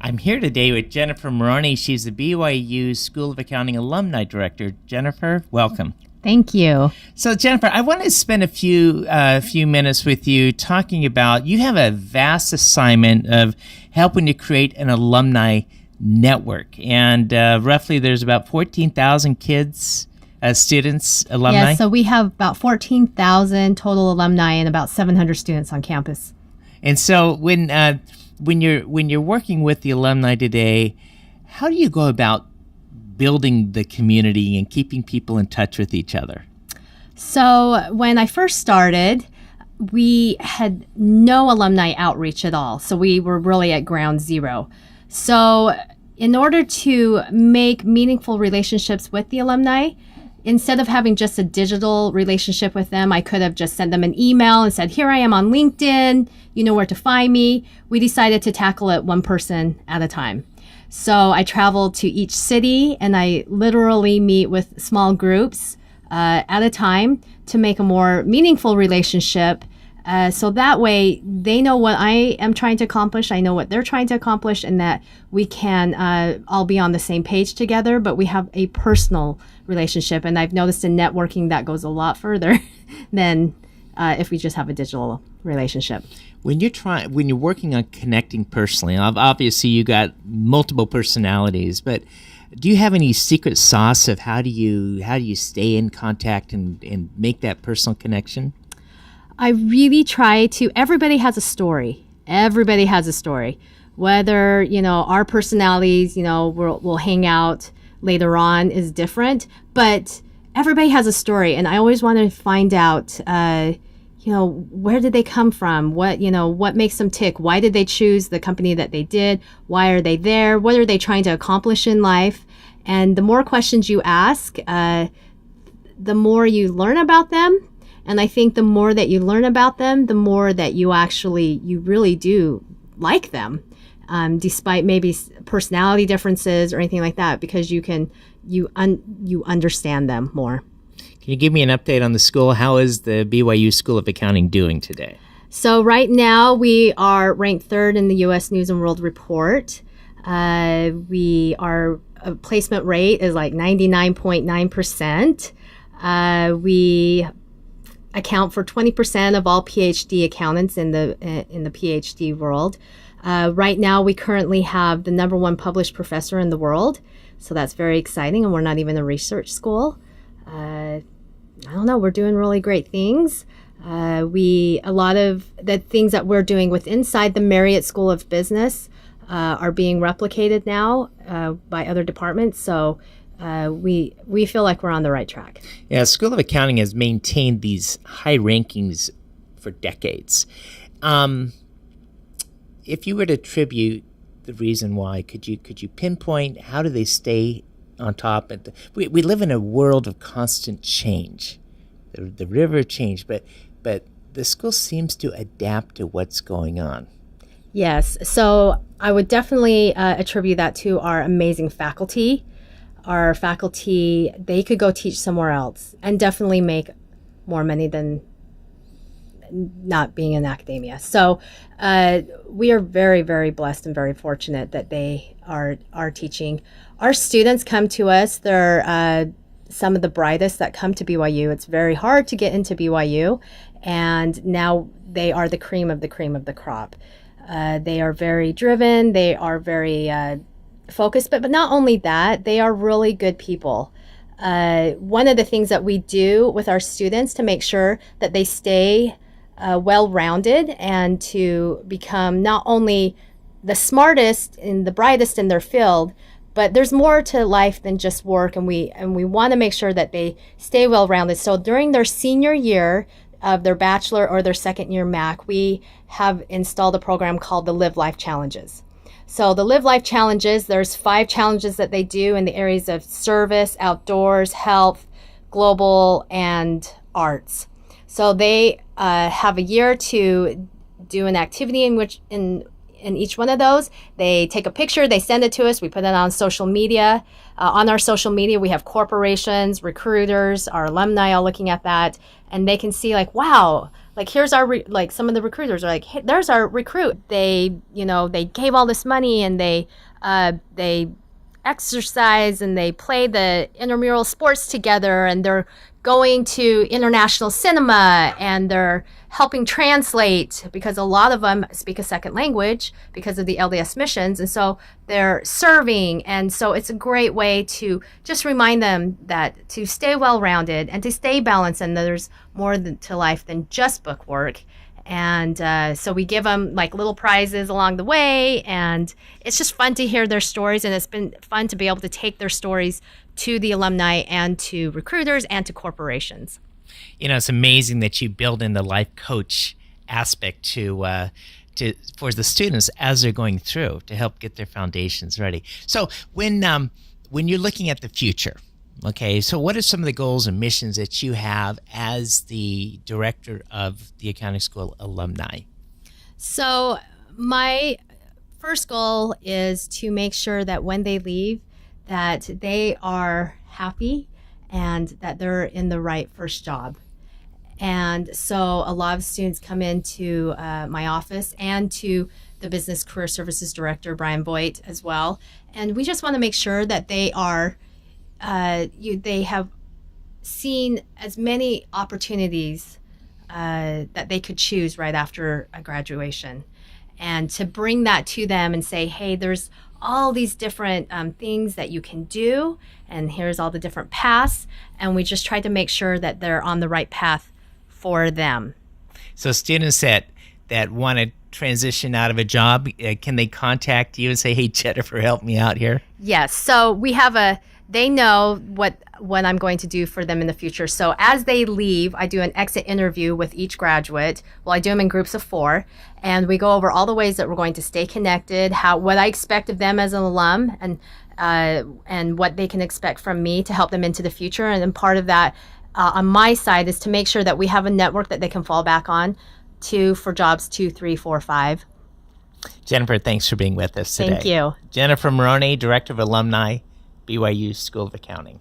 I'm here today with Jennifer Maroney. She's the BYU School of Accounting Alumni Director. Jennifer, welcome. Thank you. So, Jennifer, I want to spend a few minutes with you talking about, you have a vast assignment of helping to create an alumni network. And roughly there's about 14,000 kids, students, alumni. Yeah, so we have about 14,000 total alumni and about 700 students on campus. And so when you're working with the alumni today, how do you go about building the community and keeping people in touch with each other? So when I first started, we had no alumni outreach at all. So we were really at ground zero. So in order to make meaningful relationships with the alumni, instead of having just a digital relationship with them, I could have just sent them an email and said, here I am on LinkedIn, you know where to find me. We decided to tackle it one person at a time. So I traveled to each city and I literally meet with small groups at a time to make a more meaningful relationship. So that way they know what I am trying to accomplish, I know what they're trying to accomplish, and that we can all be on the same page together, but we have a personal relationship. And I've noticed in networking that goes a lot further than if we just have a digital relationship. When you're working on connecting personally, obviously you got multiple personalities, but do you have any secret sauce of how do you stay in contact and make that personal connection? I really try to. Everybody has a story. Everybody has a story. Whether, our personalities, we'll hang out later on is different, but everybody has a story. And I always want to find out, where did they come from? What makes them tick? Why did they choose the company that they did? Why are they there? What are they trying to accomplish in life? And the more questions you ask, the more you learn about them. And I think the more that you learn about them, the more that you really do like them, despite maybe personality differences or anything like that, because you understand them more. Can you give me an update on the school? How is the BYU School of Accounting doing today? So right now we are ranked third in the U.S. News and World Report. Our placement rate is like 99.9%. We account for 20% of all PhD accountants in the PhD world. Right now, we currently have the number one published professor in the world, so that's very exciting. And we're not even a research school. I don't know. We're doing really great things. A lot of the things that we're doing inside the Marriott School of Business are being replicated now by other departments. So. We feel like we're on the right track. Yeah, School of Accounting has maintained these high rankings for decades. If you were to attribute the reason why, could you pinpoint how do they stay on top? We live in a world of constant change. The river changed, but the school seems to adapt to what's going on. Yes, so I would definitely attribute that to our amazing faculty. Our faculty, they could go teach somewhere else and definitely make more money than not being in academia. So we are very, very blessed and very fortunate that they are teaching. Our students come to us. They're some of the brightest that come to BYU. It's very hard to get into BYU, and now they are the cream of the cream of the crop. They are very driven. They are very focused, but not only that, they are really good people. One of the things that we do with our students to make sure that they stay well-rounded and to become not only the smartest and the brightest in their field, but there's more to life than just work, and we want to make sure that they stay well-rounded. So during their senior year of their bachelor or their second year MAC, we have installed a program called the Live Life Challenges. So the Live Life Challenges, there's 5 challenges that they do in the areas of service, outdoors, health, global, and arts. So they have a year to do an activity in which in each one of those. They take a picture, they send it to us, we put it on social media. On our social media, we have corporations, recruiters, our alumni all looking at that, and they can see like, wow, like here's our like some of the recruiters are like, hey, there's our recruit. They they gave all this money and they exercise and they play the intramural sports together and they're going to international cinema and they're helping translate because a lot of them speak a second language because of the LDS missions, and so they're serving. And so it's a great way to just remind them that to stay well-rounded and to stay balanced, and that there's more to life than just book work. And so we give them like little prizes along the way, and it's just fun to hear their stories, and it's been fun to be able to take their stories to the alumni and to recruiters and to corporations. It's amazing that you build in the life coach aspect to for the students as they're going through to help get their foundations ready. So when you're looking at the future, okay, so what are some of the goals and missions that you have as the director of the Accounting School Alumni? So my first goal is to make sure that when they leave, that they are happy and that they're in the right first job. And so a lot of students come into my office and to the Business Career Services Director, Brian Boyd, as well. And we just want to make sure that they are they have seen as many opportunities that they could choose right after a graduation, and to bring that to them and say, hey, there's all these different things that you can do, and here's all the different paths, and we just try to make sure that they're on the right path for them. So students that want to transition out of a job, can they contact you and say, hey, Jennifer, help me out here? Yes. So we have they know what I'm going to do for them in the future. So as they leave, I do an exit interview with each graduate. Well, I do them in groups of 4, and we go over all the ways that we're going to stay connected, what I expect of them as an alum, and what they can expect from me to help them into the future. And then part of that on my side is to make sure that we have a network that they can fall back on for jobs 2, 3, 4, 5. Jennifer, thanks for being with us today. Thank you. Jennifer Maroney, Director of Alumni, BYU School of Accounting.